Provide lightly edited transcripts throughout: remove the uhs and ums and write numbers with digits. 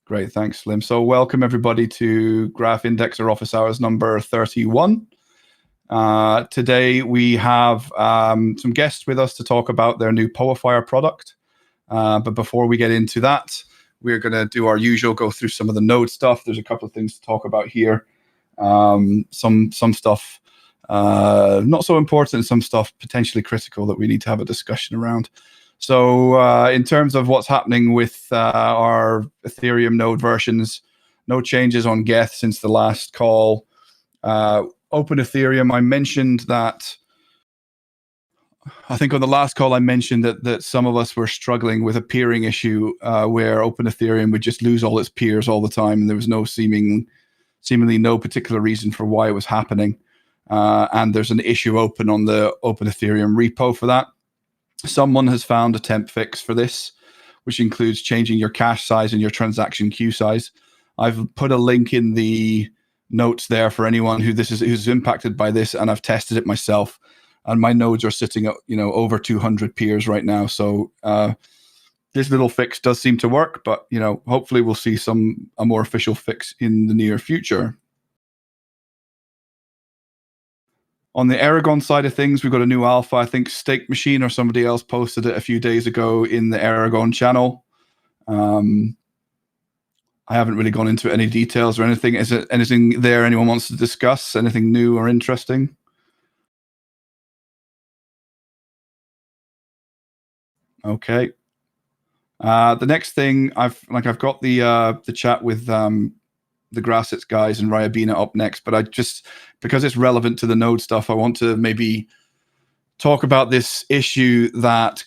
Great, thanks, Slim. So welcome everybody to Graph Indexer office hours number 31. Today we have some guests with us to talk about their new 𝗨𝗀𝗧 product. But before we get into that, we're going to do our usual, go through some of the node stuff. There's a couple of things to talk about here. Some stuff not so important, some stuff potentially critical that we need to have a discussion around. So in terms of what's happening with our Ethereum node versions, no changes on Geth since the last call. Open Ethereum, I mentioned that, I think on the last call I mentioned that some of us were struggling with a peering issue where Open Ethereum would just lose all its peers all the time, and there was no seemingly no particular reason for why it was happening. And there's an issue open on the Open Ethereum repo for that. Someone has found a temp fix for this, which includes changing your cache size and your transaction queue size. I've put a link in the notes there for anyone who's impacted by this, and I've tested it myself, and my nodes are sitting at over 200 peers right now. So this little fix does seem to work, but hopefully we'll see a more official fix in the near future. On the Aragon side of things, we've got a new alpha. I think Stake Machine or somebody else posted it a few days ago in the Aragon channel. I haven't really gone into any details or anything. Is there anything there anyone wants to discuss? Anything new or interesting? Okay. The next thing, I've got the chat with the Grassets guys and 𝗨𝗂𝗂𝗧𝗶𝗀𝗀 up next, but because it's relevant to the node stuff, I want to maybe talk about this issue that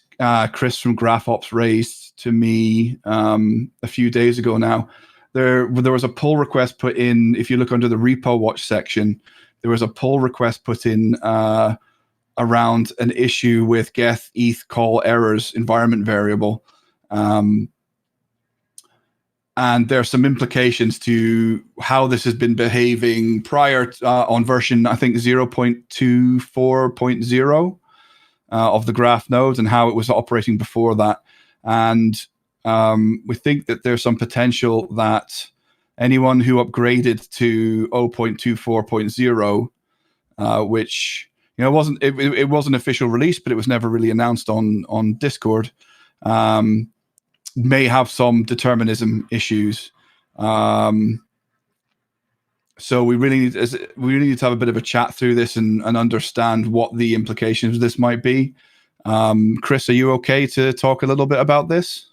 Chris from GraphOps raised to me a few days ago now. There was a pull request put in. If you look under the repo watch section, there was a pull request put in around an issue with Geth ETH call errors environment variable. And there are some implications to how this has been behaving prior on version, I think, 0.24.0 of the graph nodes, and how it was operating before that. And we think that there's some potential that anyone who upgraded to 0.24.0, which it wasn't an official release, but it was never really announced on Discord, may have some determinism issues. So we really need to have a bit of a chat through this and understand what the implications of this might be. Chris, are you okay to talk a little bit about this?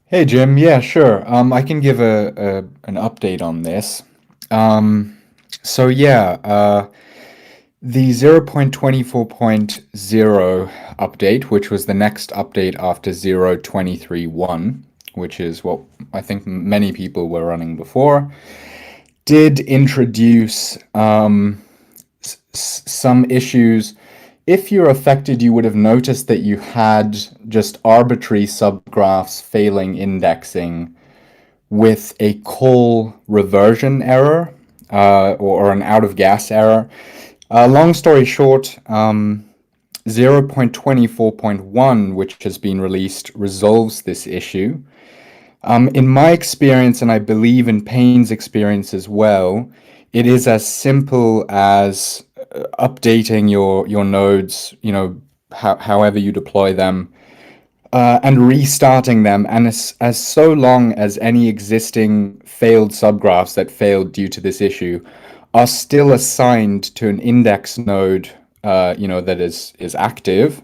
Hey Jim, yeah, sure. I can give an update on this. So yeah, the 0.24.0 update, which was the next update after 0.23.1, which is what I think many people were running before, did introduce some issues. If you're affected, you would have noticed that you had just arbitrary subgraphs failing indexing with a call reversion error or an out-of-gas error. Long story short, 0.24.1, which has been released, resolves this issue. In my experience, and I believe in Payne's experience as well, it is as simple as updating your nodes, however you deploy them, and restarting them. And as so long as any existing failed subgraphs that failed due to this issue are still assigned to an index node, that is active,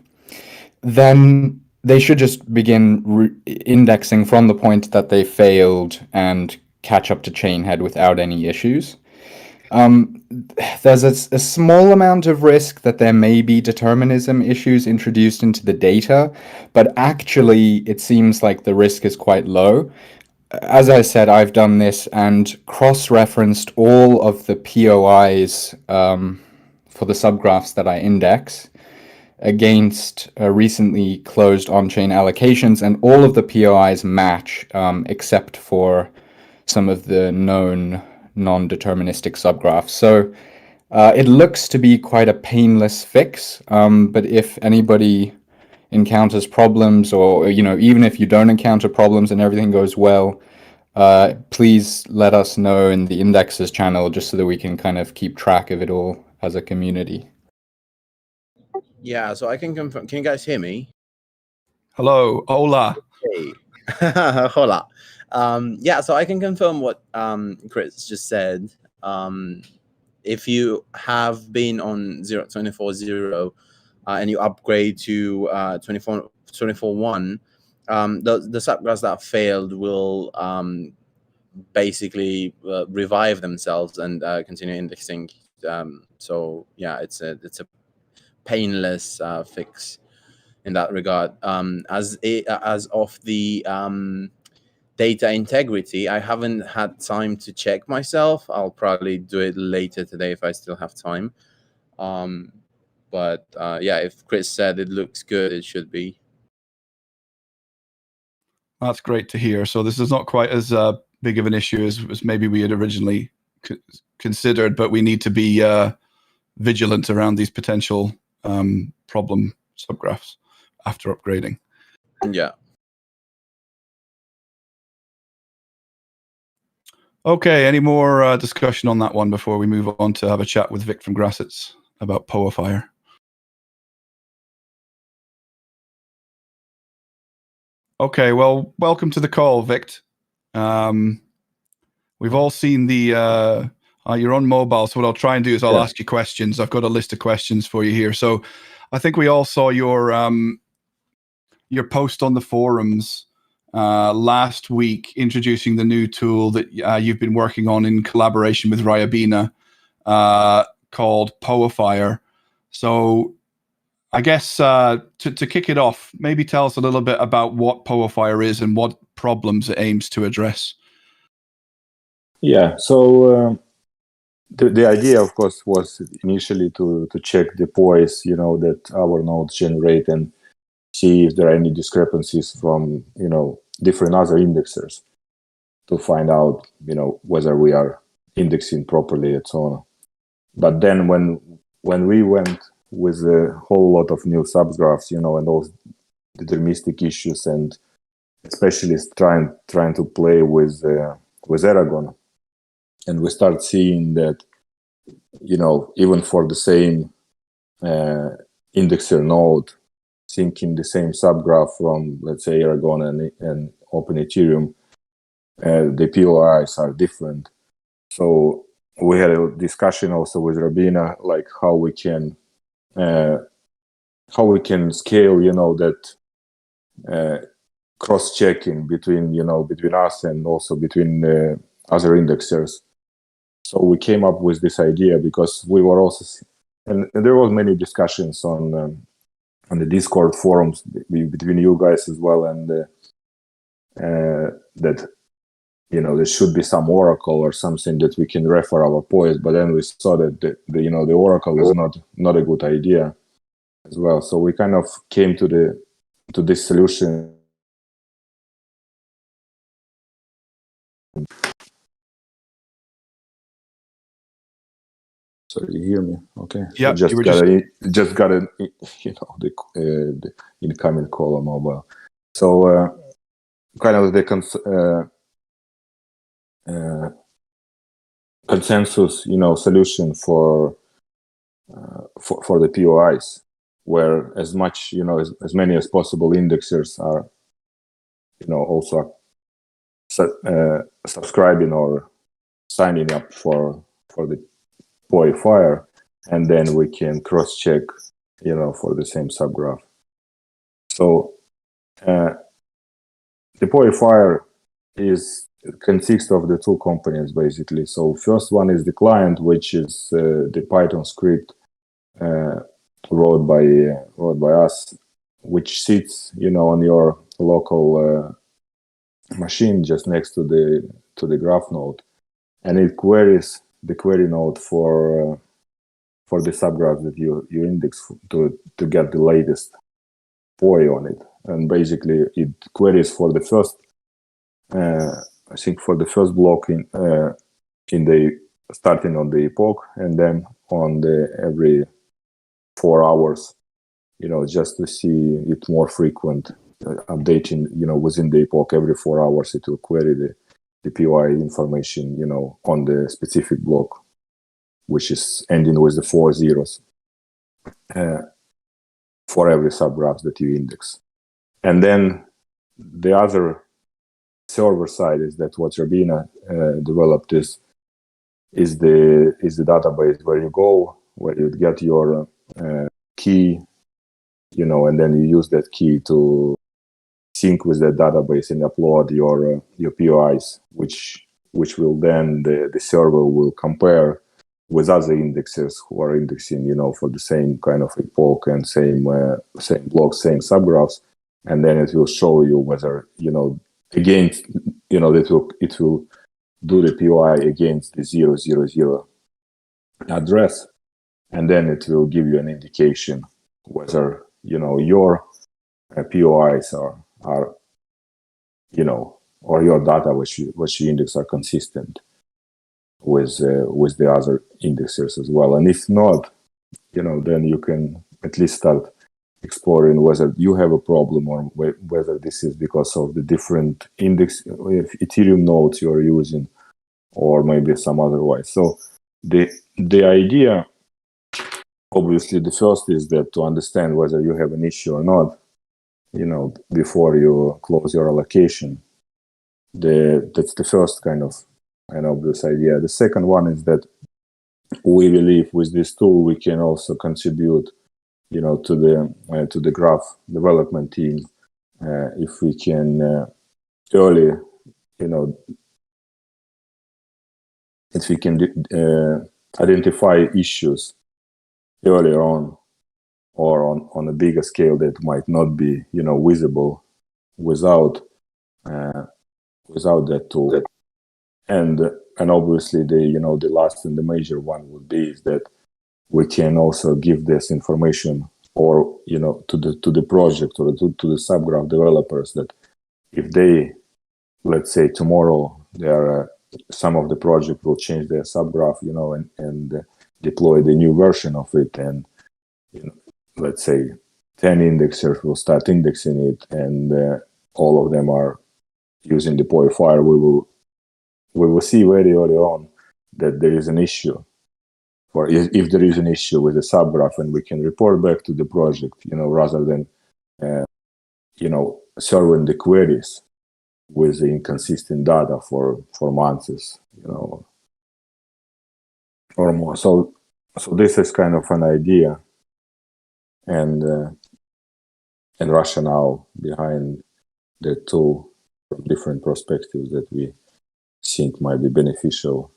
then they should just begin indexing from the point that they failed and catch up to Chainhead without any issues. There's a small amount of risk that there may be determinism issues introduced into the data, but actually it seems like the risk is quite low. As I said, I've done this and cross-referenced all of the POIs for the subgraphs that I index against recently closed on-chain allocations, and all of the POIs match except for some of the known non-deterministic subgraphs. So it looks to be quite a painless fix, but if anybody encounters problems, or even if you don't encounter problems and everything goes well, please let us know in the indexes channel just so that we can kind of keep track of it all as a community. Yeah, so I can confirm. Can you guys hear me? Hello, hola. Hey. Hola. Yeah, so I can confirm what Chris just said. If you have been on 24.0 and you upgrade to 24.1, the subgraphs that failed will basically revive themselves and continue indexing. So yeah, it's a painless fix in that regard. As of the data integrity, I haven't had time to check myself. I'll probably do it later today if I still have time. But yeah, if Chris said it looks good, it should be. That's great to hear. So this is not quite as big of an issue as maybe we had originally considered, but we need to be vigilant around these potential problem subgraphs after upgrading. Yeah. Okay, any more discussion on that one before we move on to have a chat with Vic from Grassets about 𝗨𝗂𝗧𝗧? Okay, well, welcome to the call, Vic. We've all seen the, you're on mobile, so what I'll try and do is I'll ask you questions. I've got a list of questions for you here. So I think we all saw your post on the forums last week introducing the new tool that you've been working on in collaboration with 𝗨𝗂𝗂𝗧𝗧 called 𝗨𝗂𝗧𝗧𝗧. So I guess to kick it off, maybe tell us a little bit about what 𝗨𝗂𝗧𝗧𝗧𝗧 is and what problems it aims to address. Yeah, so the idea, of course, was initially to check the poise, that our nodes generate and see if there are any discrepancies from, different other indexers to find out, whether we are indexing properly and so on. But then when we went with a whole lot of new subgraphs, and those deterministic issues, and especially trying to play with Aragon, and we start seeing that, even for the same indexer node, thinking the same subgraph from, let's say, Aragon and Open Ethereum, the POIs are different. So we had a discussion also with Rabina, like how we can scale, that cross-checking between us and also between other indexers. So we came up with this idea because we were also, and there was many discussions on the Discord forums between you guys as well, and that there should be some oracle or something that we can refer our poise. But then we saw that the oracle is not a good idea as well. So we kind of came to this solution. So you hear me? Okay. Yeah, so just got the incoming call on mobile. So kind of the consensus, solution for the POIs, where as much, as many as possible indexers are, also subscribing or signing up for the 𝗨𝗨𝗧𝗧𝗧𝗧, and then we can cross-check, for the same subgraph. So the 𝗨𝗨𝗧𝗧𝗧𝗧𝗧 consists of the two components, basically. So first one is the client, which is the Python script wrote by us, which sits, on your local machine just next to the graph node, and it queries the query node for the subgraph that you index to get the latest POI on it. And basically it queries for the first, I think for the first block in the starting on the epoch, and then on every 4 hours, just to see it more frequent, updating, within the epoch every 4 hours it will query the POI information, on the specific block, which is ending with the 4 zeros for every subgraph that you index. And then the other server side is that what 𝗨𝗀𝗧𝗧 developed is the database where you go, where you get your key, and then you use that key to sync with that database and upload your POIs, which will then the server will compare with other indexers who are indexing, for the same kind of epoch and same blocks, same subgraphs, and then it will show you whether against it will do the POI against the 000 address, and then it will give you an indication whether your POIs are or your data which you index are consistent with the other indexers as well. And if not, then you can at least start exploring whether you have a problem or whether this is because of the different index Ethereum nodes you're using, or maybe some otherwise. So the idea, obviously, the first is that to understand whether you have an issue or not, before you close your allocation. That's the first kind of an obvious idea. The second one is that we believe with this tool we can also contribute, to the graph development team, if we can early, if we can identify issues earlier on, or on a bigger scale that might not be, visible without that tool. And obviously the last and the major one would be is that we can also give this information or to the project or to the subgraph developers that if they, let's say tomorrow, some of the project will change their subgraph, and deploy the new version of it, and let's say 10 indexers will start indexing it, and all of them are using the POI, we will see very early on that there is an issue, or if there is an issue with the subgraph, and we can report back to the project, rather than serving the queries with the inconsistent data for months, or more. So this is kind of an idea and rationale behind the tool from different perspectives that we think might be beneficial.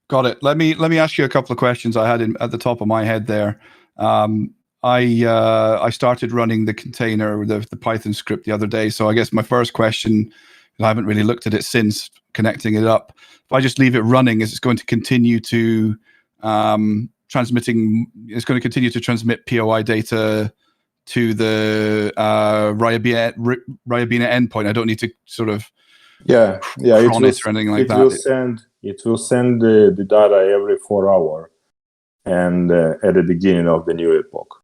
Got it. Let me ask you a couple of questions I had at the top of my head there. I started running the container, the Python script the other day. So I guess my first question, and I haven't really looked at it since connecting it up. If I just leave it running, is it going to continue to it's going to continue to transmit POI data to the 𝗨𝗀𝗧𝗧𝗧 endpoint? I don't need to sort of cron it or anything like that. It will send the data every 4 hours, and at the beginning of the new epoch.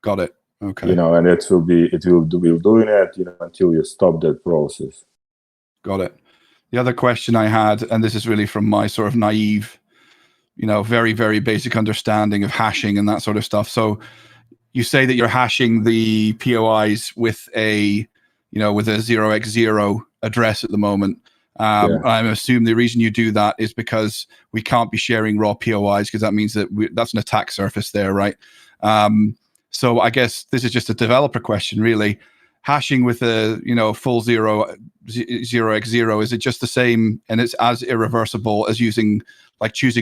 Got it. Okay. And it will be doing it until you stop that process. Got it. The other question I had, and this is really from my sort of naive, very, very basic understanding of hashing and that sort of stuff. So you say that you're hashing the POIs with a 0x0 address at the moment. I assume the reason you do that is because we can't be sharing raw POIs, because that means that that's an attack surface there, right? So I guess this is just a developer question, really. Hashing with a full 0x0, is it just the same and it's as irreversible as choosing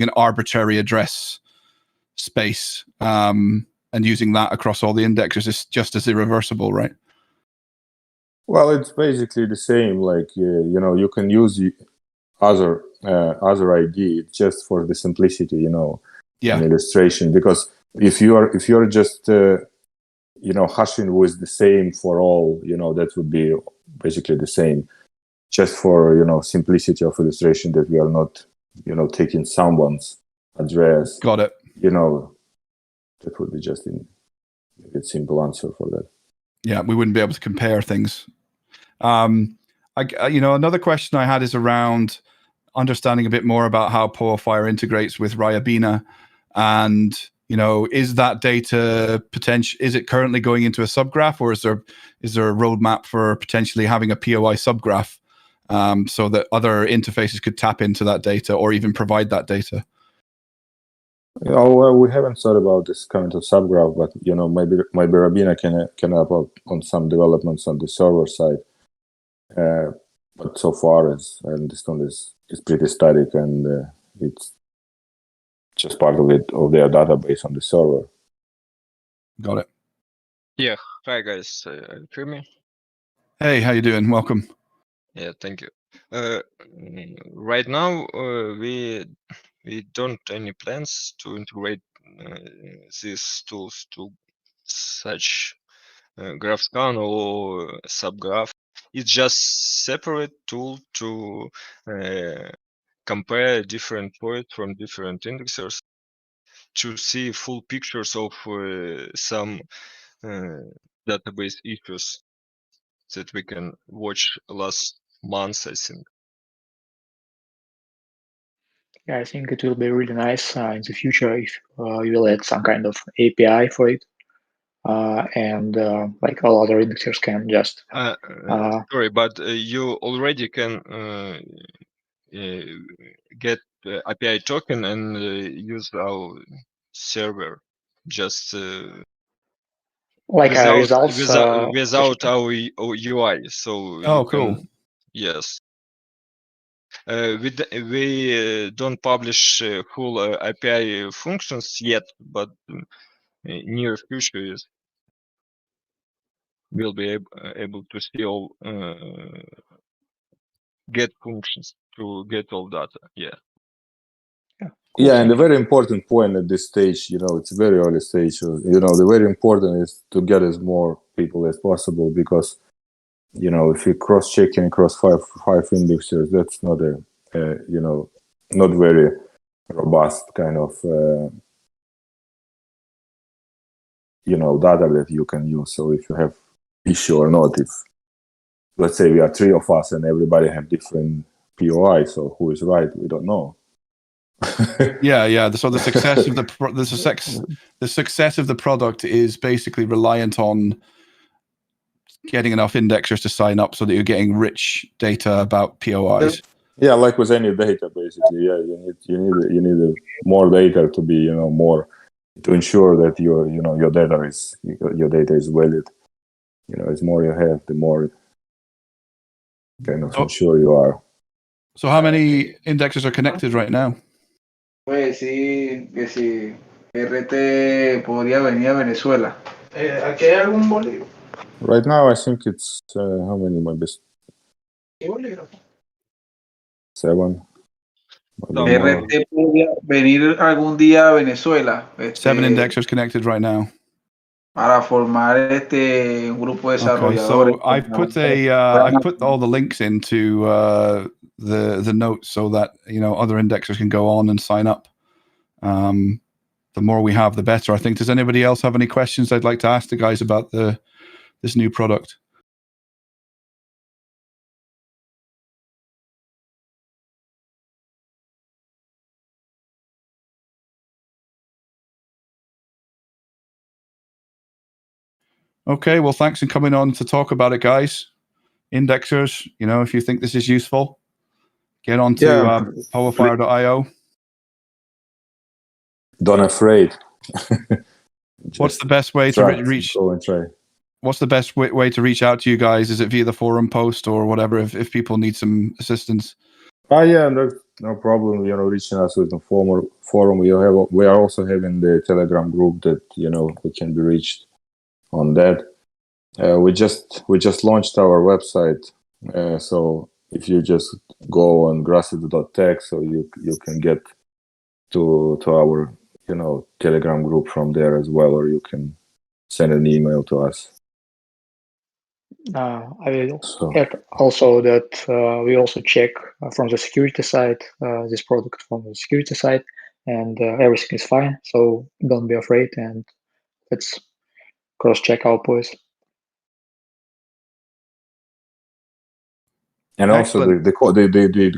an arbitrary address space and using that across all the indexers is just as irreversible, right? Well, it's basically the same. You can use other ID just for the simplicity, an illustration. Because if you're just hashing with the same for all, that would be basically the same. Just for simplicity of illustration, that we are not taking someone's address. Got it. That would be just a simple answer for that. Yeah, we wouldn't be able to compare things. Another question I had is around understanding a bit more about how 𝗨𝗪 integrates with 𝗨𝗂𝗳𝗀𝗳𝗀, and is that data is it currently going into a subgraph, or is there a roadmap for potentially having a POI subgraph, so that other interfaces could tap into that data or even provide that data? Well, we haven't thought about this kind of subgraph, but maybe 𝗨𝗪𝗀𝗀𝗀 can help out on some developments on the server side. But so far, as I understand, it's pretty static, and it's just part of their database on the server. Got it. Yeah. Hi guys. Hear me? Hey, how you doing? Welcome. Yeah. Thank you. Right now, we don't any plans to integrate these tools to such GraphScan or subgraph. It's just separate tool to compare different points from different indexers to see full pictures of some database issues that we can watch last month, I think. Yeah, I think it will be really nice in the future if you will add some kind of API for it, and like all other indexers can just. Sorry, but you already can get API token and use our server, just like without results our UI. So Oh, you cool. can, yes. We don't publish full API functions yet, but near future is we'll be able to still get functions to get all data. Yeah. Yeah, and the very important point at this stage, it's very early stage. The very important is to get as more people as possible, because if you're cross-checking across five indexers, that's not not very robust kind of data that you can use. So if you have issue or not, if let's say we are three of us and everybody have different POI, so who is right, we don't know. Yeah. So the success of the success of the product is basically reliant on getting enough indexers to sign up so that you're getting rich data about POIs. Yeah, like with any data, basically. Yeah, you need more data to be more to ensure that your data is valid. As more you have, the more kind of sure you are. So how many indexers are connected right now? Pues sí, que si RT podría venir a Venezuela. ¿Aquí hay algún bolígrafo? Right now, I think it's how many? Maybe ¿Qué bolígrafo? 7. RT podría venir algún día a Venezuela. 7 indexers connected right now. Para formar un grupo de desarrolladores. Okay, so I've put all the links into the notes so that other indexers can go on and sign up. The more we have, the better, I think. Does anybody else have any questions they'd like to ask the guys about this new product? Okay, well, thanks for coming on to talk about it, guys. Indexers, if you think this is useful, get on to 𝗨𝗪.io. Don't afraid. What's the best way to reach? Go and try. What's the best way to reach out to you guys? Is it via the forum post or whatever? If people need some assistance. Yeah, no problem. Reaching us with the forum. We are also having the Telegram group that we can be reached on that. We just launched our website, so if you just go on 𝗏𝗏𝗂𝗃, so you can get to our Telegram group from there as well, or you can send an email to us. I will add also that we also check from the security side this product from the security side, and everything is fine. So don't be afraid, and let's cross-check our POIs. And also Excellent. the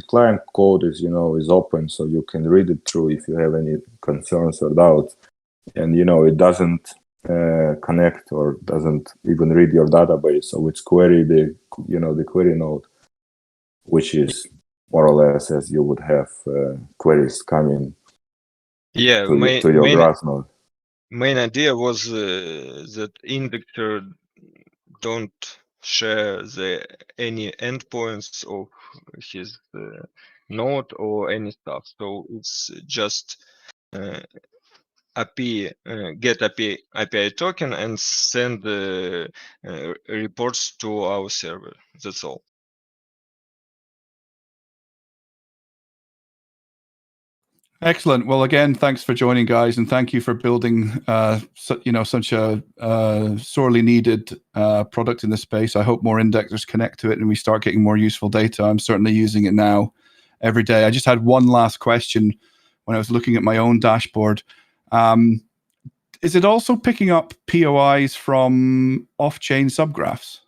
client code is, is open, so you can read it through if you have any concerns or doubts. And, it doesn't connect or doesn't even read your database. So it's query the query node, which is more or less as you would have queries coming to your graph node. Main idea was that indexer don't share any endpoints of his node or any stuff. So it's just API get API token and send reports to our server. That's all. Excellent. Well, again, thanks for joining, guys, and thank you for building, such a sorely needed product in this space. I hope more indexers connect to it and we start getting more useful data. I'm certainly using it now every day. I just had one last question when I was looking at my own dashboard. Is it also picking up POIs from off-chain subgraphs,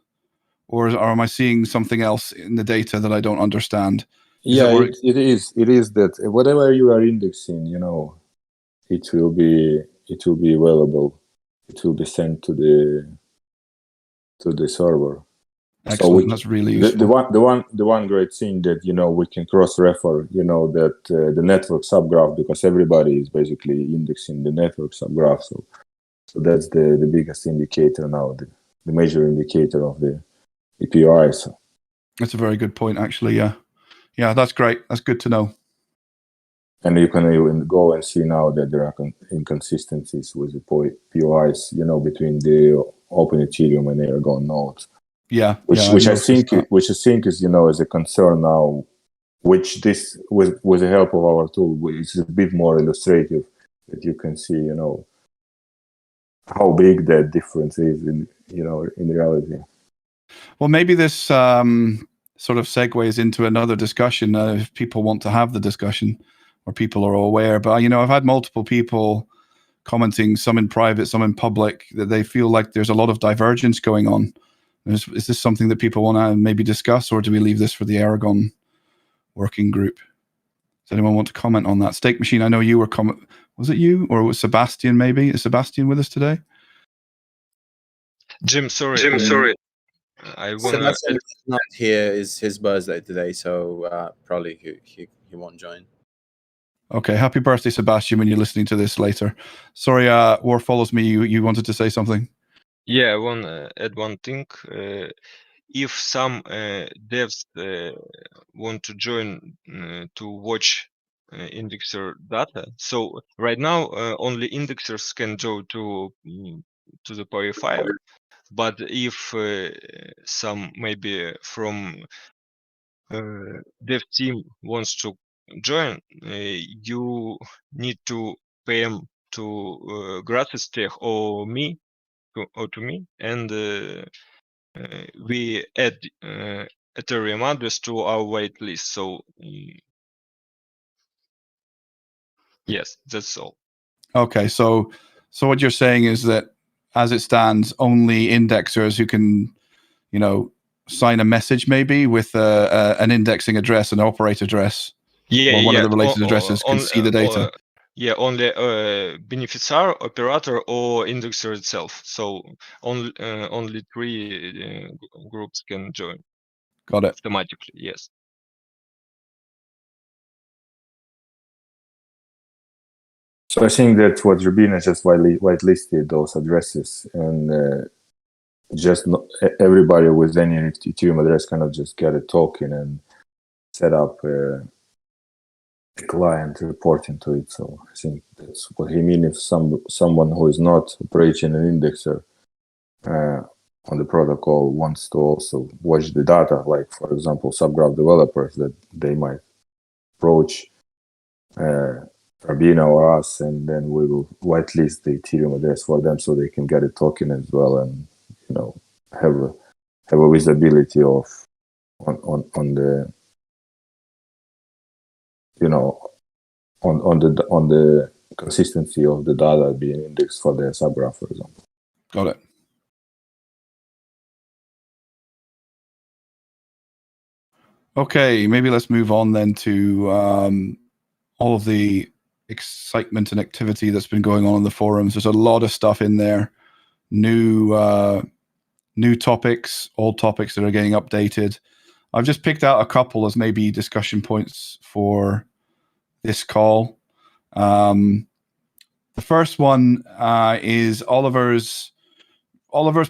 or am I seeing something else in the data that I don't understand? It is that whatever you are indexing, it will be available. It will be sent to the server. Excellent. That's really useful. The one great thing that we can cross-refer, that the network subgraph, because everybody is basically indexing the network subgraph. So that's the biggest indicator now, the major indicator of the POIs. That's a very good point, actually. Yeah, that's great. That's good to know. And you can even go and see now that there are inconsistencies with the POIs, between the Open Ethereum and Aragon nodes. Yeah, which I think is is a concern now. Which this with the help of our tool, it's a bit more illustrative that you can see, how big that difference is in reality. Well, maybe this sort of segues into another discussion if people want to have the discussion or people are aware. But, I've had multiple people commenting, some in private, some in public, that they feel like there's a lot of divergence going on. Is this something that people want to maybe discuss, or do we leave this for the Aragon working group? Does anyone want to comment on that? Stake Machine, I know you were was it you or was Sebastian maybe? Is Sebastian with us today? Jim, sorry. Sebastian is not here. It's his birthday today, so probably he won't join. Okay, happy birthday, Sebastian, when you're listening to this later. Sorry, War Follows Me, you wanted to say something? Yeah, I want to add one thing. If some devs want to join to watch indexer data, so right now only indexers can go to the PowerFire. But if some maybe from dev team wants to join, you need to pay them to gratis tech or to me, and we add Ethereum address to our waitlist. So yes, that's all. Okay, so what you're saying is that as it stands, only indexers who can, sign a message maybe with an indexing address, an operator address, or one of the related addresses can see the data. Only beneficiary, operator, or indexer itself. So only 3 groups can join. Got it. Automatically, yes. So I think that what Rubina just whitelisted those addresses, and just everybody with any Ethereum address kind of just get a token and set up a client reporting to it. So I think that's what he means. If someone who is not operating an indexer on the protocol wants to also watch the data, like for example subgraph developers, that they might approach Rabina or us, and then we will whitelist the Ethereum address for them so they can get a token as well, and have a visibility of on the on the consistency of the data being indexed for the subgraph, for example. Got it. Okay, maybe let's move on then to all of the excitement and activity that's been going on in the forums. There's a lot of stuff in there, new topics, old topics that are getting updated. I've just picked out a couple as maybe discussion points for this call. The first one is Oliver's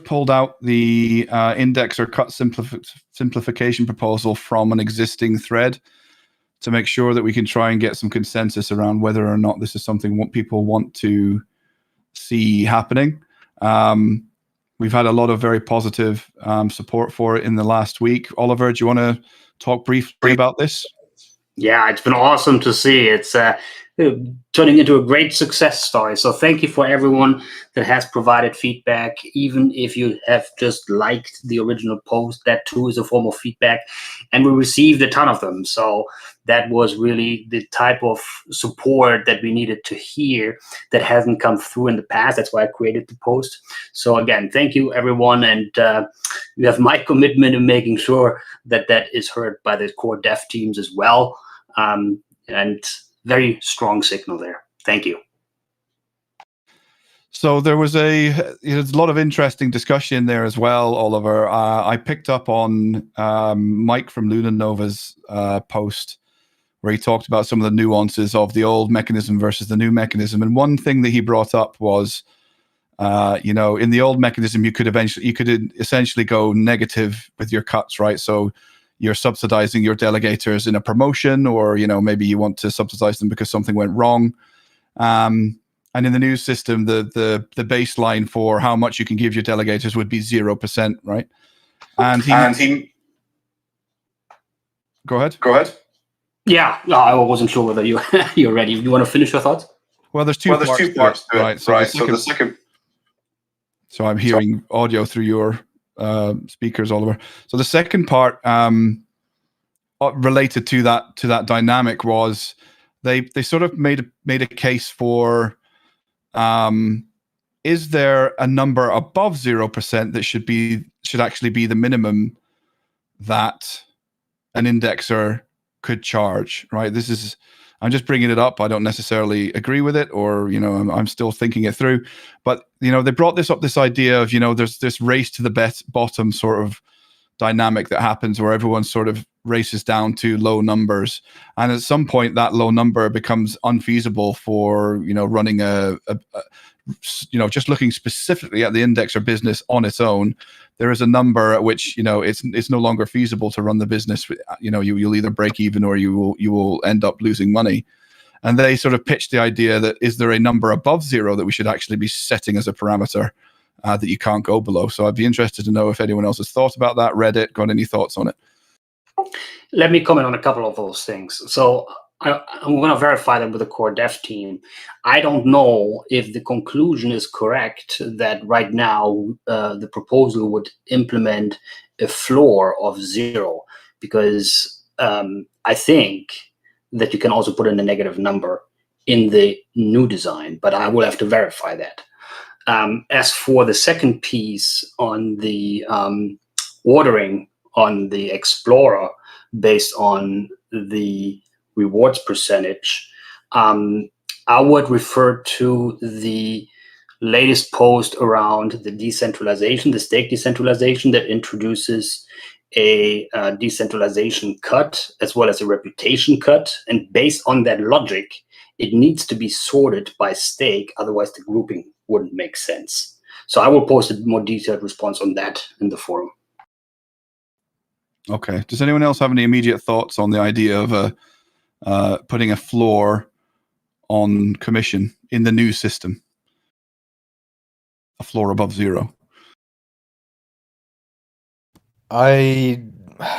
pulled out the index or cut simplification proposal from an existing thread to make sure that we can try and get some consensus around whether or not this is something what people want to see happening. We've had a lot of very positive support for it in the last week. Oliver, do you want to talk briefly about this? Yeah, it's been awesome to see. It's turning into a great success story. So thank you for everyone that has provided feedback. Even if you have just liked the original post, that too is a form of feedback. And we received a ton of them. So that was really the type of support that we needed to hear that hasn't come through in the past. That's why I created the post. So again, thank you, everyone. And you have my commitment in making sure that that is heard by the core dev teams as well. And very strong signal there. Thank you. So there was a lot of interesting discussion there as well, Oliver. I picked up on Mike from Lunanova's post where he talked about some of the nuances of the old mechanism versus the new mechanism. And one thing that he brought up was, in the old mechanism, you could essentially go negative with your cuts, right? So you're subsidizing your delegators in a promotion, or maybe you want to subsidize them because something went wrong. And in the new system, the baseline for how much you can give your delegators would be 0%, right? And he Go ahead. Yeah, no, I wasn't sure whether you're ready. You want to finish your thoughts? Well, there's two parts to it, right? So the second. So I'm hearing audio through your speakers, Oliver. So the second part related to that dynamic was they sort of made a case for is there a number above 0% that should actually be the minimum that an indexer could charge, right? I'm just bringing it up. I don't necessarily agree with it, or I'm still thinking it through. But they brought this idea of there's this race to the bottom sort of dynamic that happens where everyone sort of races down to low numbers, and at some point that low number becomes unfeasible for running just looking specifically at the indexer business on its own. There is a number at which it's no longer feasible to run the business. You'll either break even or you will end up losing money. And they sort of pitched the idea that is there a number above 0 that we should actually be setting as a parameter that you can't go below. So I'd be interested to know if anyone else has thought about that, read it, got any thoughts on it. Let me comment on a couple of those things. So I'm going to verify them with the core dev team. I don't know if the conclusion is correct that right now the proposal would implement a floor of 0, because I think that you can also put in a negative number in the new design, but I will have to verify that. As for the second piece on the ordering on the Explorer based on the rewards percentage, I would refer to the latest post around the decentralization, the stake decentralization that introduces a decentralization cut as well as a reputation cut. And based on that logic, it needs to be sorted by stake, otherwise the grouping wouldn't make sense. So I will post a more detailed response on that in the forum. Okay. Does anyone else have any immediate thoughts on the idea of putting a floor on commission in the new system? A floor above 0.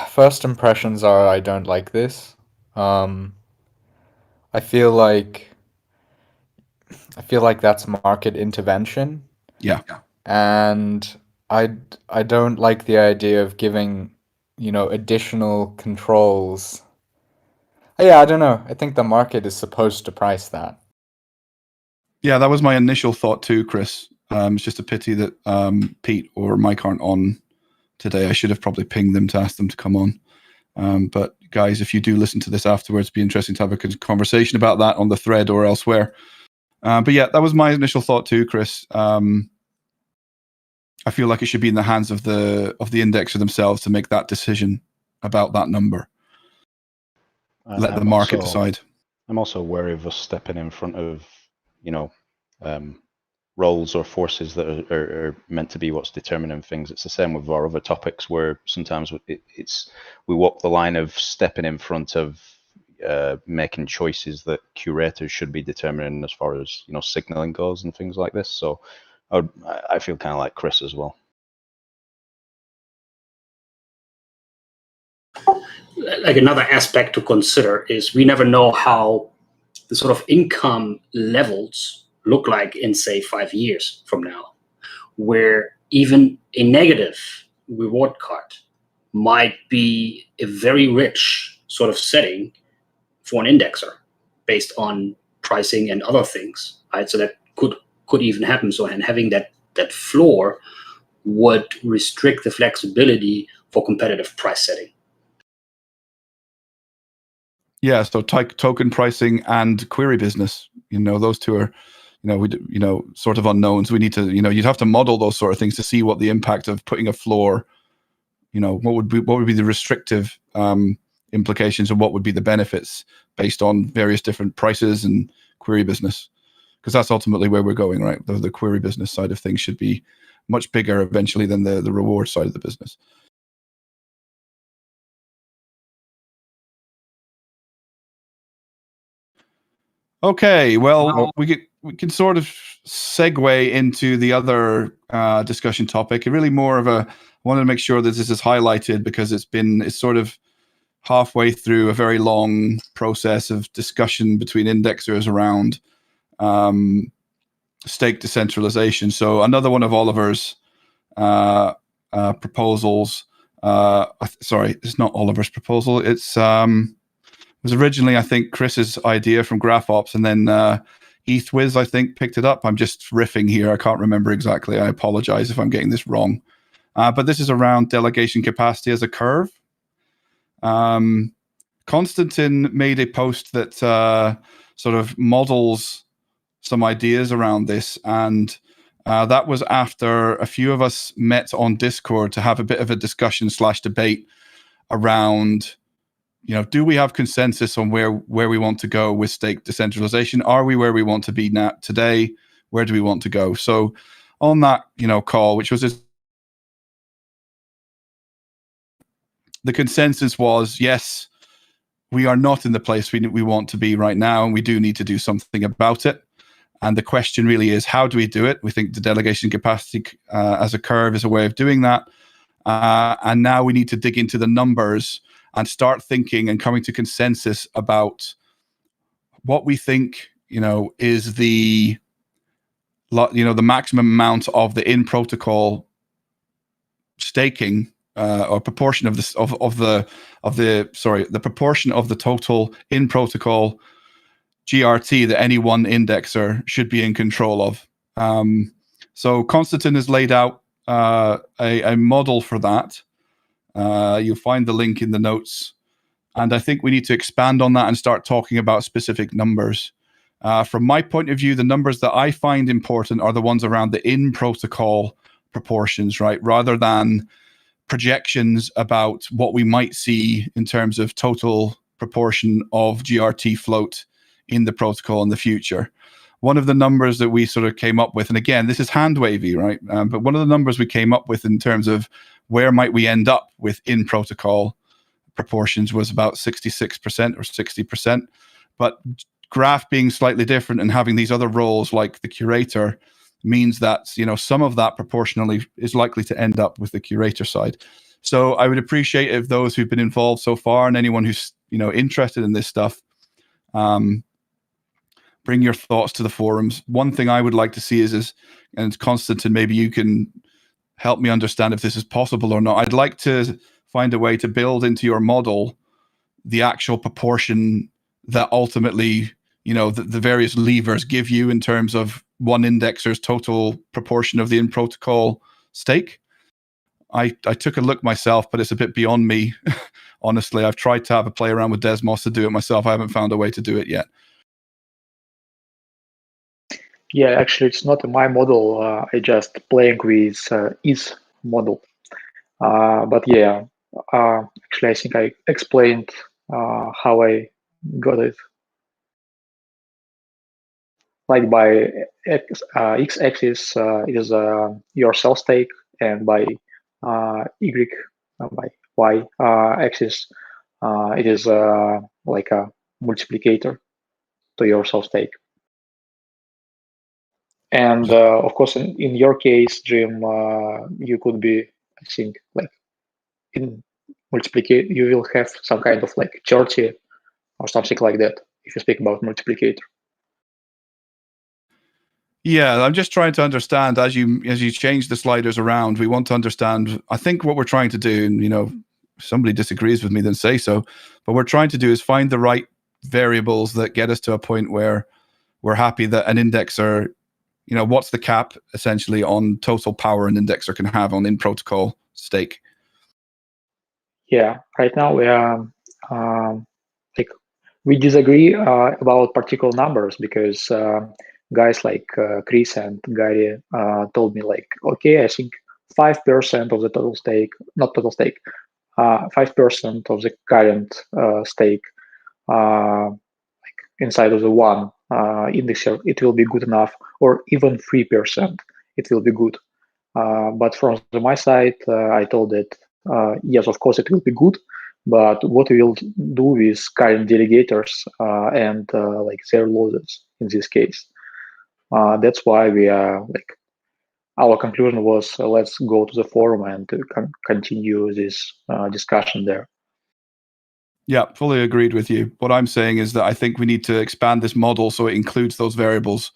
First impressions are I don't like this. I feel like that's market intervention. Yeah. And I don't like the idea of giving, additional controls. Yeah, I don't know. I think the market is supposed to price that. Yeah, that was my initial thought too, Chris. It's just a pity that Pete or Mike aren't on today. I should have probably pinged them to ask them to come on. But guys, if you do listen to this afterwards, it'd be interesting to have a conversation about that on the thread or elsewhere. But yeah, that was my initial thought too, Chris. I feel like it should be in the hands of the indexer themselves to make that decision about that number. Let the market decide. I'm also wary of us stepping in front of, roles or forces that are meant to be what's determining things. It's the same with our other topics, where sometimes we walk the line of stepping in front of making choices that curators should be determining as far as signaling goes and things like this. So I feel kind of like Chris as well. Like another aspect to consider is we never know how the sort of income levels look like in, say, 5 years from now, where even a negative reward card might be a very rich sort of setting for an indexer based on pricing and other things, right? So that could even happen. So, and having that floor would restrict the flexibility for competitive price setting. Yeah, so token pricing and query business, those two are, sort of unknowns. We need to, you'd have to model those sort of things to see what the impact of putting a floor, what would be the restrictive implications and what would be the benefits based on various different prices and query business, because that's ultimately where we're going, right? The query business side of things should be much bigger eventually than the reward side of the business. Okay, well, we can sort of segue into the other discussion topic. Really more of I wanted to make sure that this is highlighted because it's sort of halfway through a very long process of discussion between indexers around stake decentralization. So another one of Oliver's proposals. Sorry, it's not Oliver's proposal. It was originally, I think, Chris's idea from GraphOps, and then 𝗨𝗀𝗂𝗧, I think, picked it up. I'm just riffing here. I can't remember exactly. I apologize if I'm getting this wrong. But this is around delegation capacity as a curve. Konstantin made a post that sort of models some ideas around this, and that was after a few of us met on Discord to have a bit of a discussion / debate around, do we have consensus on where we want to go with stake decentralization? Are we where we want to be now today? Where do we want to go? So on that, call, which was the consensus was, yes, we are not in the place we want to be right now, and we do need to do something about it. And the question really is, how do we do it? We think the delegation capacity as a curve is a way of doing that. And now we need to dig into the numbers and start thinking and coming to consensus about what we think, is the maximum amount of the in-protocol staking or proportion of the proportion of the total in-protocol GRT that any one indexer should be in control of. So Konstantin has laid out a model for that. You'll find the link in the notes. And I think we need to expand on that and start talking about specific numbers. From my point of view, the numbers that I find important are the ones around the in-protocol proportions, right? Rather than projections about what we might see in terms of total proportion of GRT float in the protocol in the future. One of the numbers that we sort of came up with, and again, this is hand wavy, right? But one of the numbers we came up with in terms of where might we end up with in-protocol proportions was about 66% or 60%. But Graph being slightly different and having these other roles like the curator means that, some of that proportionally is likely to end up with the curator side. So I would appreciate if those who've been involved so far and anyone who's, interested in this stuff, bring your thoughts to the forums. One thing I would like to see is and Konstantin, maybe you can help me understand if this is possible or not. I'd like to find a way to build into your model the actual proportion that ultimately, the various levers give you in terms of one indexer's total proportion of the in-protocol stake. I took a look myself, but it's a bit beyond me honestly. I've tried to have a play around with Desmos to do it myself. I haven't found a way to do it yet. Yeah, actually, it's not my model. I just playing with is model. But yeah, actually, I think I explained how I got it. Like by x-axis is your self stake, and by y by y axis it is like a multiplicator to your self stake. And of course, in your case, Jim, you could be, I think, like in multiplicate, you will have some kind of like 30 or something like that if you speak about multiplicator. Yeah, I'm just trying to understand as you change the sliders around. We want to understand. I think what we're trying to do, and if somebody disagrees with me, then say so. But what we're trying to do is find the right variables that get us to a point where we're happy that an indexer, what's the cap essentially on total power an indexer can have on in-protocol stake. Yeah, right now we are like we disagree about particular numbers because guys like Chris and Gary told me like, okay, I think 5% of the total stake, not total stake, 5% of the current stake like inside of the one indexer, it will be good enough, or even 3%, it will be good. But from my side, I told that yes, of course, it will be good, but what we will do with current delegators and like their losses in this case. That's why we are like, our conclusion was let's go to the forum and continue this discussion there. Yeah, fully agreed with you. What I'm saying is that I think we need to expand this model so it includes those variables,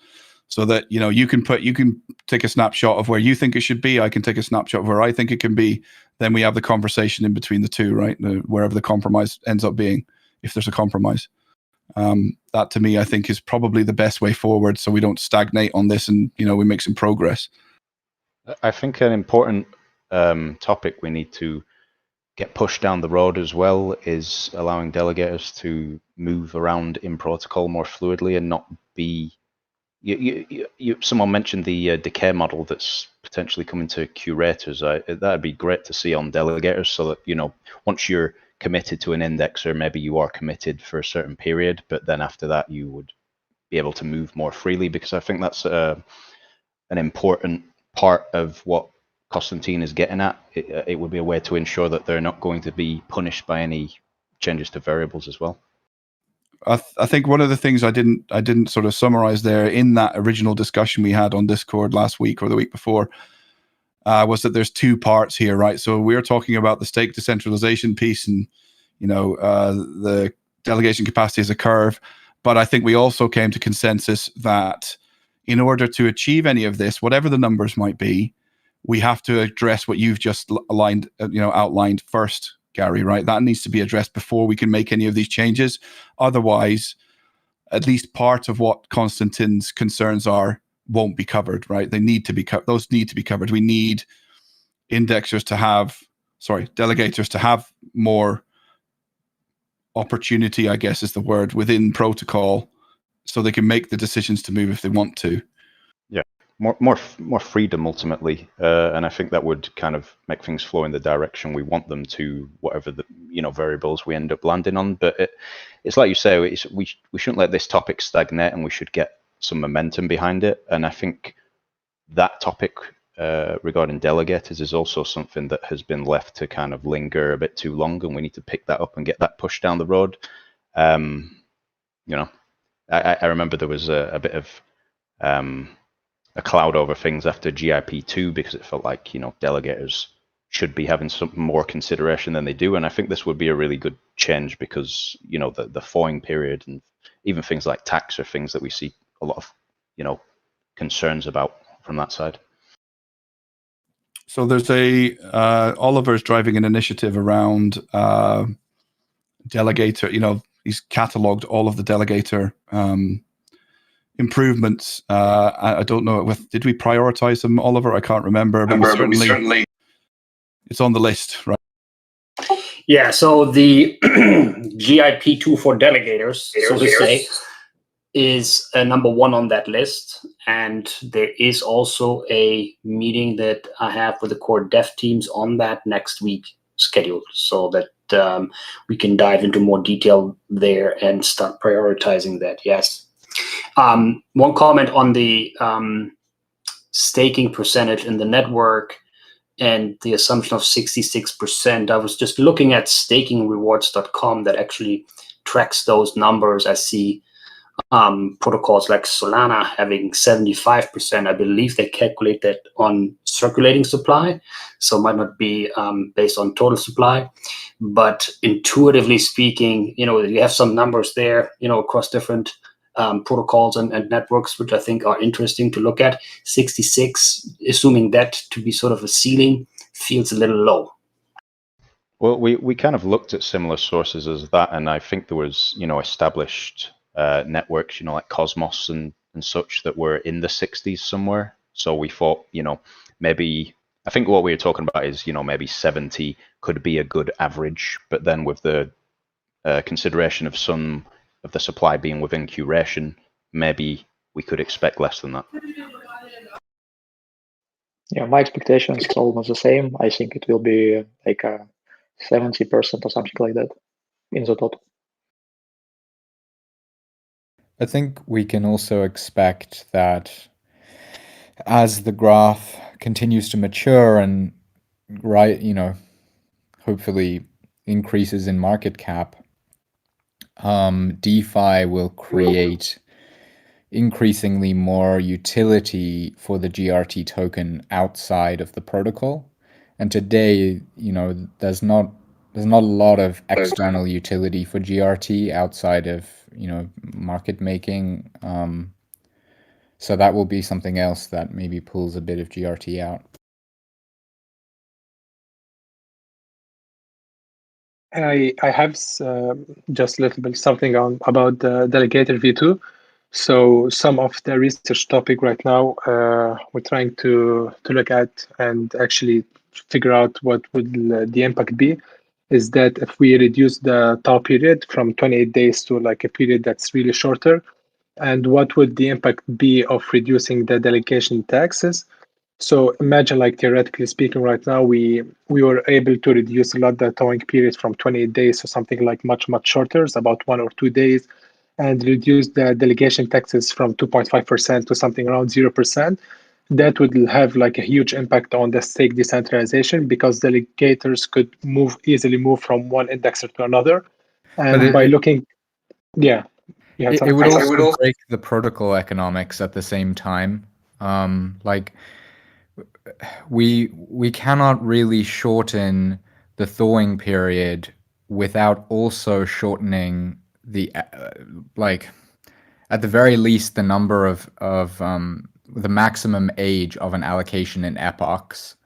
so that you can take a snapshot of where you think it should be. I can take a snapshot of where I think it can be. Then we have the conversation in between the two, right? Wherever the compromise ends up being, if there's a compromise. That to me, I think, is probably the best way forward, so we don't stagnate on this and we make some progress. I think an important topic we need to get pushed down the road as well is allowing delegators to move around in protocol more fluidly and not be. Someone mentioned the decay model that's potentially coming to curators. That'd be great to see on delegators, so that once you're committed to an indexer, maybe you are committed for a certain period, but then after that you would be able to move more freely, because I think that's an important part of what Constantine is getting at. It would be a way to ensure that they're not going to be punished by any changes to variables as well. I think one of the things I didn't sort of summarize there in that original discussion we had on Discord last week or the week before was that there's two parts here, right? So we're talking about the stake decentralization piece and the delegation capacity as a curve, but I think we also came to consensus that in order to achieve any of this, whatever the numbers might be, we have to address what you've just outlined first, Gary, right? That needs to be addressed before we can make any of these changes. Otherwise, at least part of what Konstantin's concerns are won't be covered, right? They need to be covered. Those need to be covered. We need delegators to have more opportunity, I guess is the word, within protocol, so they can make the decisions to move if they want to. Yeah, more freedom ultimately, and I think that would kind of make things flow in the direction we want them to, whatever the variables we end up landing on. But it's like you say, we shouldn't let this topic stagnate, and we should get some momentum behind it. And I think that topic regarding delegators is also something that has been left to kind of linger a bit too long, and we need to pick that up and get that pushed down the road. I remember there was a bit of a cloud over things after GIP2 because it felt like delegators should be having some more consideration than they do, and I think this would be a really good change because the thawing period and even things like tax are things that we see a lot of concerns about from that side. So there's Oliver's driving an initiative around delegator. He's cataloged all of the delegator improvements. I don't know did we prioritize them, Oliver? I can't remember, but certainly it's on the list, right? Yeah, so the GIP2 for delegators, so to say, is number one on that list. And there is also a meeting that I have with the core dev teams on that next week scheduled, so that we can dive into more detail there and start prioritizing that. Yes. One comment on the staking percentage in the network and the assumption of 66%. I was just looking at stakingrewards.com that actually tracks those numbers. I see protocols like Solana having 75%. I believe they calculate that on circulating supply, so it might not be based on total supply. But intuitively speaking, you have some numbers there, across different protocols and networks, which I think are interesting to look at. 66, assuming that to be sort of a ceiling, feels a little low. Well, we kind of looked at similar sources as that, and I think there was, established networks, like Cosmos and such, that were in the 60s somewhere. So we thought, maybe, I think what we were talking about is, maybe 70 could be a good average, but then with the consideration of some of the supply being within curation, maybe we could expect less than that. Yeah, my expectations is almost the same. I think it will be like 70% or something like that in the total. I think we can also expect that as the graph continues to mature and hopefully increases in market cap, DeFi will create increasingly more utility for the GRT token outside of the protocol. And today, there's not a lot of external utility for GRT outside of, market making. So that will be something else that maybe pulls a bit of GRT out. I have just a little bit something about the Delegator V2. So some of the research topic right now, we're trying to look at and actually figure out what would the impact be, is that if we reduce the TAO period from 28 days to like a period that's really shorter, and what would the impact be of reducing the delegation taxes? So imagine, like theoretically speaking, right now we were able to reduce a lot the towing period from 28 days to something like much shorter, it's about 1 or 2 days, and reduce the delegation taxes from 2.5% to something around 0%. That would have like a huge impact on the stake decentralization, because delegators could easily move from one indexer to another. And by looking, yeah. It would also break the protocol economics at the same time. Like we cannot really shorten the thawing period without also shortening the like at the very least the number of the maximum age of an allocation in epochs,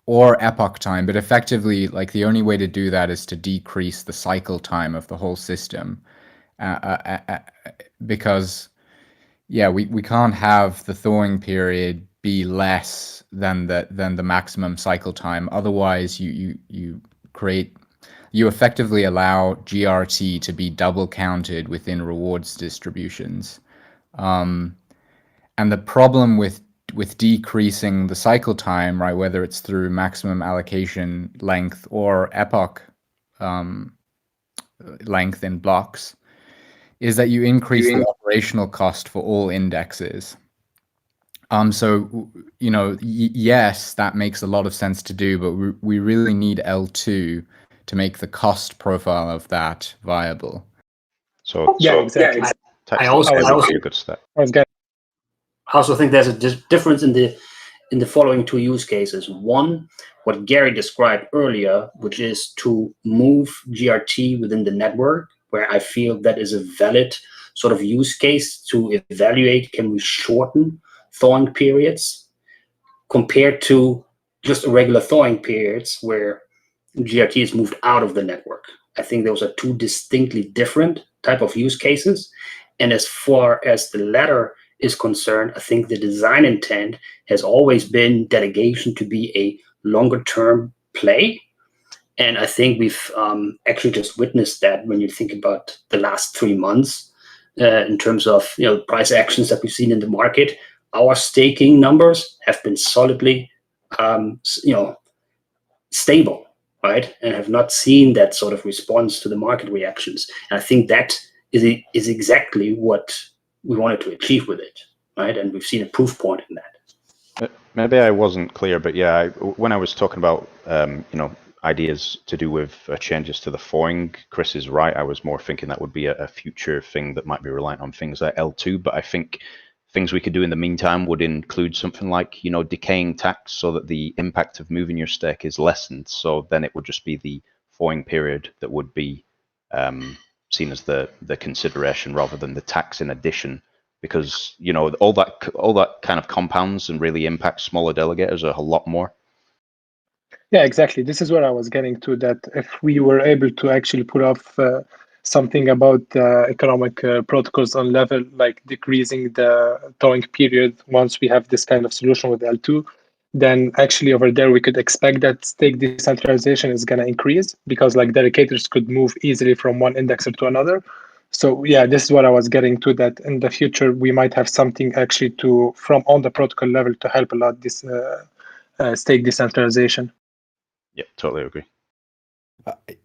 or epoch time. But effectively, like the only way to do that is to decrease the cycle time of the whole system, because we can't have the thawing period be less than the maximum cycle time. Otherwise, you effectively allow GRT to be double counted within rewards distributions. And the problem with decreasing the cycle time, right, whether it's through maximum allocation length or epoch length in blocks, is that you increase the operational cost for all indexes. So, yes, that makes a lot of sense to do, but we really need L2 to make the cost profile of that viable. So exactly. I also a good step. I also think there's a difference in the following two use cases. One, what Gary described earlier, which is to move GRT within the network, where I feel that is a valid sort of use case to evaluate, can we shorten thawing periods compared to just regular thawing periods where GRT is moved out of the network. I think those are two distinctly different type of use cases. And as far as the latter is concerned, I think the design intent has always been delegation to be a longer term play. And I think we've actually just witnessed that when you think about the last 3 months in terms of price actions that we've seen in the market. Our staking numbers have been solidly stable, right, and have not seen that sort of response to the market reactions. And I think that is exactly what we wanted to achieve with it, right? And we've seen a proof point in that. Maybe I wasn't clear, but yeah, when I was talking about ideas to do with changes to the foring, Chris is right. I was more thinking that would be a future thing that might be reliant on things like L2, but I think things we could do in the meantime would include something like, decaying tax, so that the impact of moving your stake is lessened. So then it would just be the foring period that would be seen as the consideration rather than the tax in addition, because all that kind of compounds and really impacts smaller delegators a lot more. Yeah, exactly. This is where I was getting to, that if we were able to actually put off something about economic protocols on level, like decreasing the towing period once we have this kind of solution with L2, then actually over there we could expect that stake decentralization is going to increase, because like delegators could move easily from one indexer to another. So yeah, this is what I was getting to, that in the future we might have something actually from on the protocol level to help a lot this stake decentralization. Yeah, totally agree.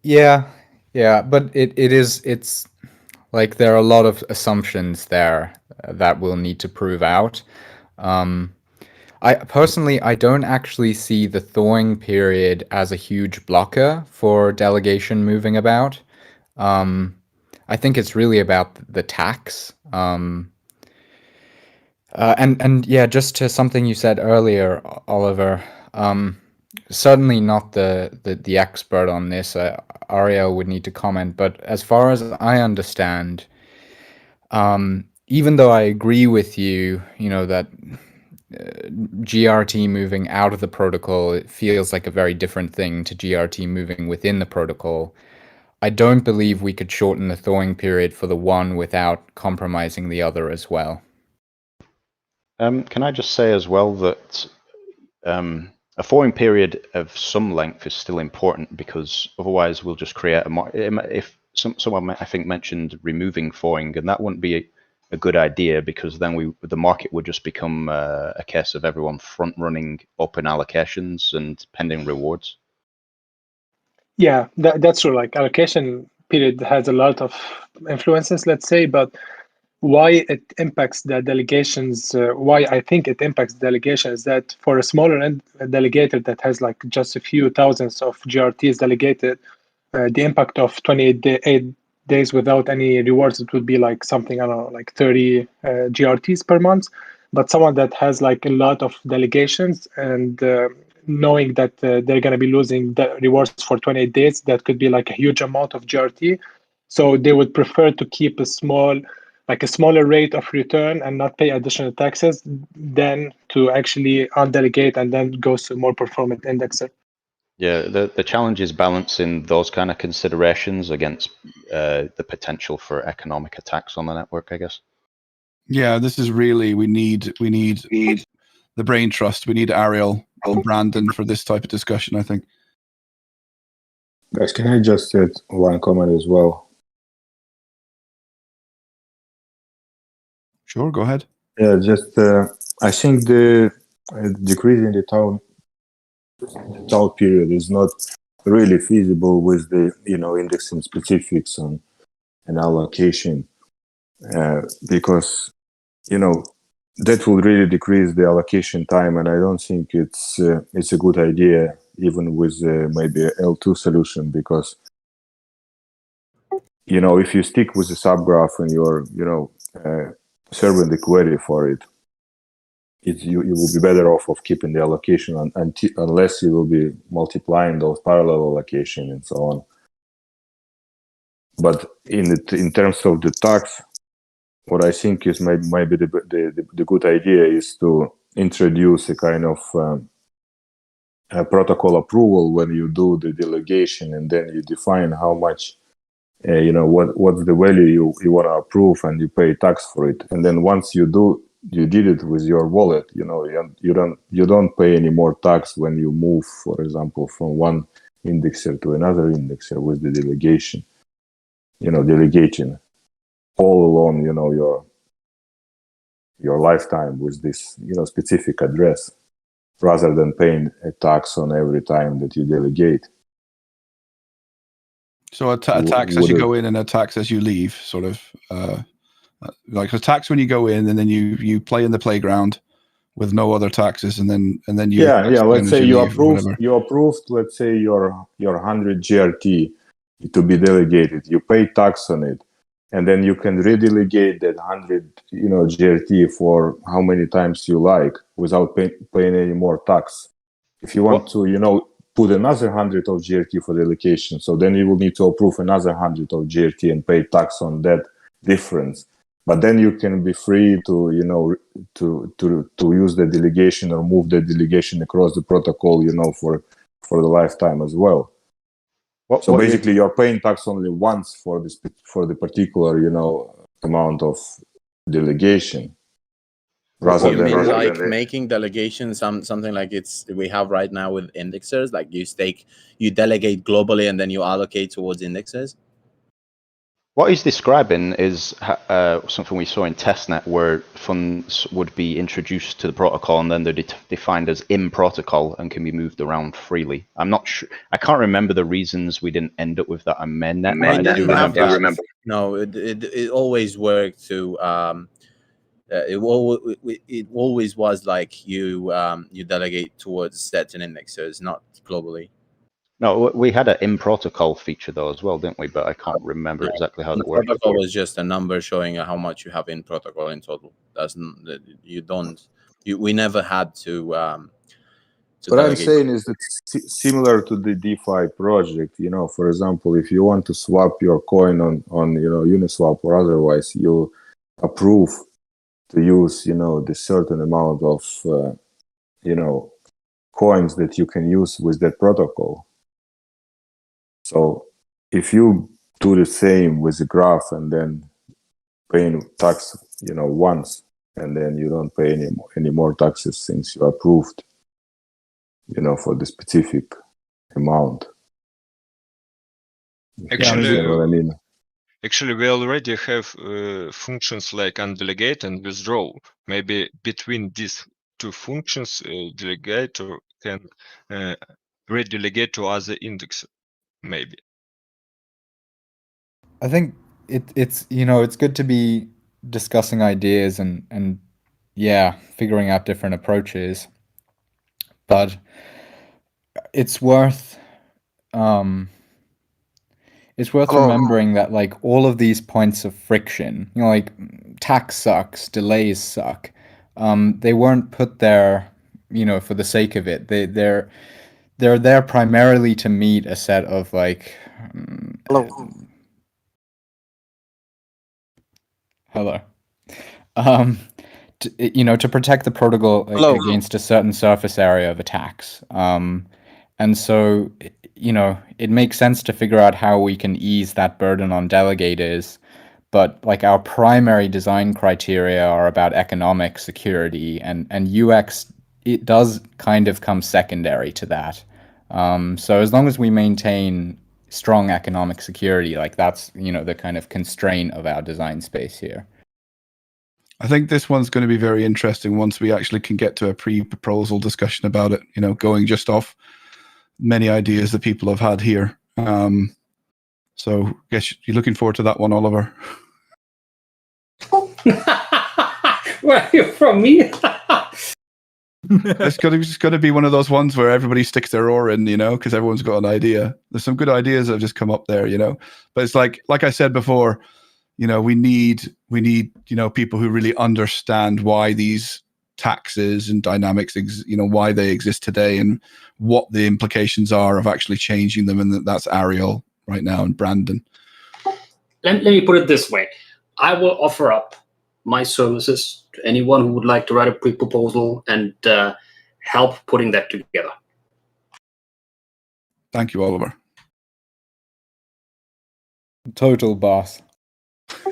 Yeah, but it's like there are a lot of assumptions there that we'll need to prove out. I personally don't actually see the thawing period as a huge blocker for delegation moving about. I think it's really about the tax. And yeah, just to something you said earlier, Oliver. Certainly not the expert on this. Ariel would need to comment, but as far as I understand, even though I agree with you, that GRT moving out of the protocol, it feels like a very different thing to GRT moving within the protocol. I don't believe we could shorten the thawing period for the one without compromising the other as well. Can I just say as well that a thawing period of some length is still important, because otherwise we'll just create if someone I think mentioned removing thawing, and that wouldn't be a good idea, because then the market would just become a case of everyone front running open allocations and pending rewards. Yeah, that's true. Like allocation period has a lot of influences, let's say, but why it impacts the delegations, why I think it impacts delegation, is that for a smaller delegator that has like just a few thousands of GRTs delegated, the impact of 28 days without any rewards, it would be like something, I don't know, like 30 GRTs per month. But someone that has like a lot of delegations and knowing that they're going to be losing the rewards for 28 days, that could be like a huge amount of GRT. So they would prefer to keep a smaller rate of return and not pay additional taxes than to actually undelegate and then go to a more performant indexer. Yeah, the challenge is balancing those kind of considerations against the potential for economic attacks on the network, I guess. Yeah, this is really, we need the brain trust. We need Ariel and Brandon for this type of discussion, I think. Guys, can I just add one comment as well? Sure, go ahead. Yeah, just I think the decrease in the town period is not really feasible with the indexing specifics and allocation, because that will really decrease the allocation time, and I don't think it's a good idea even with maybe a L2 solution, because if you stick with the subgraph and you're serving the query for it, you will be better off of keeping the allocation unless you will be multiplying those parallel allocation and so on. But in terms of the tax, what I think is maybe the good idea is to introduce a kind of a protocol approval when you do the delegation, and then you define how much what's the value you want to approve, and you pay tax for it. And then once you did it with your wallet, you don't pay any more tax when you move, for example, from one indexer to another indexer with the delegation, delegating all along, your lifetime with this, specific address, rather than paying a tax on every time that you delegate. So a tax as you go in and a tax as you leave, sort of like a tax when you go in, and then you play in the playground with no other taxes, and then you let's say you approved let's say your 100 GRT to be delegated. You pay tax on it, and then you can redelegate that 100 GRT for how many times you like without paying any more tax. If you want to put another 100 of GRT for delegation, so then you will need to approve another 100 of GRT and pay tax on that difference. But then you can be free to to use the delegation or move the delegation across the protocol, for the lifetime as well. So basically, you're paying tax only once for the particular amount of delegation. Rather than like making delegation something like we have right now with indexers, like you delegate globally and then you allocate towards indexers. What he's describing is something we saw in testnet, where funds would be introduced to the protocol and then they're defined as in protocol and can be moved around freely. I'm not sure. I can't remember the reasons we didn't end up with that on mainnet. I do remember. No, it always worked to. It always was like you delegate towards certain indexers, not globally. No, we had an in protocol feature though as well, didn't we? But I can't remember exactly how it worked. Protocol was just a number showing how much you have in protocol in total. We never had to. What I'm saying is that similar to the DeFi project, for example, if you want to swap your coin on Uniswap or otherwise, you approve to use the certain amount of coins that you can use with that protocol. So if you do the same with the graph and then paying tax once, and then you don't pay any more taxes since you approved for the specific amount. Actually, you know what I mean? Actually, we already have functions like undelegate and withdraw. Maybe between these two functions, delegator can redelegate to other indexer. Maybe. I think it's it's good to be discussing ideas and figuring out different approaches, but it's worth remembering that like all of these points of friction, like tax sucks, delays suck. They weren't put there, for the sake of it. They're there primarily to meet a set of like to protect the protocol against a certain surface area of attacks. And so, it makes sense to figure out how we can ease that burden on delegators. But like our primary design criteria are about economic security, and UX, it does kind of come secondary to that. So as long as we maintain strong economic security, like that's, the kind of constraint of our design space here. I think this one's going to be very interesting once we actually can get to a pre-proposal discussion about it, going just off many ideas that people have had here. So I guess you're looking forward to that one, Oliver. Well, from me? It's going to be one of those ones where everybody sticks their oar in, because everyone's got an idea. There's some good ideas that have just come up there, But it's like I said before, we need people who really understand why these taxes and dynamics, why they exist today and what the implications are of actually changing them. And that's Ariel right now and Brandon. Let me put it this way. I will offer up my services to anyone who would like to write a pre-proposal and help putting that together. Thank you, Oliver. Total boss.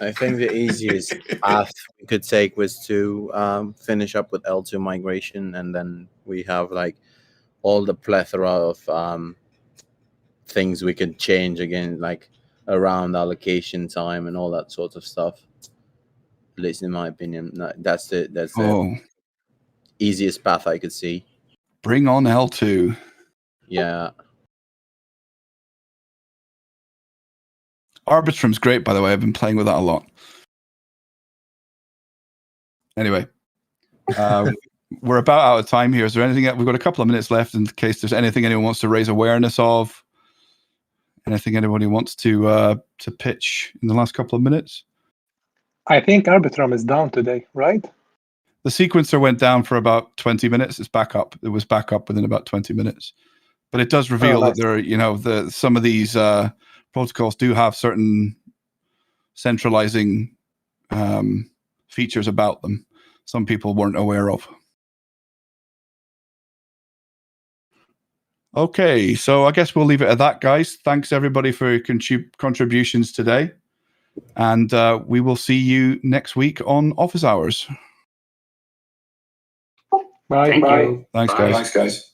I think the easiest path we could take was to finish up with L2 migration, and then we have like all the plethora of things we could change again, like around allocation time and all that sort of stuff. At least in my opinion, that's the easiest path I could see. Bring on L2. Yeah. Arbitrum's great, by the way. I've been playing with that a lot. Anyway, we're about out of time here. Is there anything? We've got a couple of minutes left in case there's anything anyone wants to raise awareness of. Anything anybody wants to pitch in the last couple of minutes? I think Arbitrum is down today, right? The sequencer went down for about 20 minutes. It's back up. It was back up within about 20 minutes. But it does reveal that there are, some of these protocols do have certain centralizing features about them some people weren't aware of. Okay, so I guess we'll leave it at that, guys. Thanks everybody for your contributions today. And we will see you next week on Office Hours. Bye. Thank you. Thanks, guys.